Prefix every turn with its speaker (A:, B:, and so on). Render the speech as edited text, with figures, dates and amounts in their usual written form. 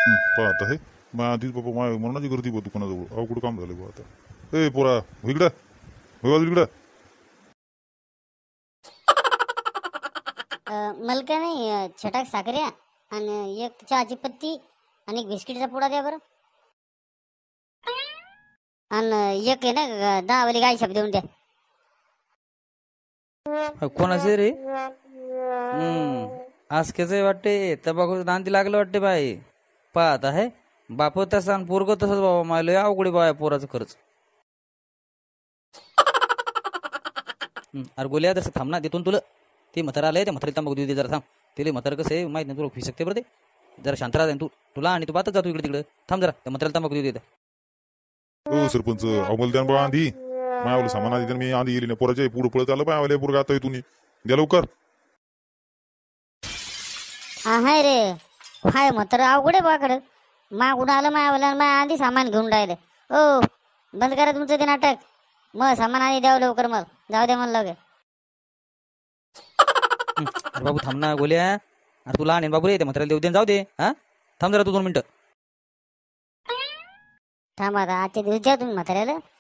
A: पाहत आहे मग आधीच बाबा माझ्या मरणाची गर्दी बघ दुकानाजवळ अवघड काम झालं बा आता. ए पोरा हो इकडं, हो इकडं.
B: मला का नाही छटाक साखऱ्या आणि एक चहाची पत्ती आणि एक बिस्किटचा पुडा द्या बरं. आणि एक आहे ना 10 वाली गाय देऊन द्या.
C: कोणाचे रे? आसकेच वाटते, तंबाखू नांदी लागलं वाटते बाई. पाहत आहे बाप तसा आणि पोरग तसंच बाबा. मला अवघड बाय पोराचं खर्च. अरे गोल्या तसं थांब ना, देतो तुला. ते म्हातारा आलंय, त्या म्हातारी तंबाखू देऊ दे जरा थांब. ते म्हातारा कसं आहे माहित नाही तुला, फी शकते बरं. ते जरा शांत राहा तू, तुला आणि तू बातच जातो इकडे तिकडे. थांब जरा, त्या म्हाताऱ्याला तंबाखू देऊ दे.
A: हो सरपंच अमल द्या बा आधी मायावलं सामान आधी मी आधी गेली ना पोराच्या पुढं पळत आलं पाय पोरगा आता तुम्ही द्या लवकर.
B: हाय रे हाय म्हातार अवघड आहे बाकडं. मागून आलं मायावला मा आधी सामान घेऊन राहिलं. ओ बंद करा तुमचं ते नाटक. मग सामान आधी द्यावं लवकर, मग जाऊ द्या म्हणलं लगे.
C: अरे बाबू थांब ना गोल्या. अरे तुला आणि बाबू रे त्या म्हाताऱ्याला देऊ दे, जाऊ दे. हा थांब जरा तू 2 मिनिटं.
B: थांबा आता आजच्या दिवस द्या तुम्ही म्हाताऱ्याला.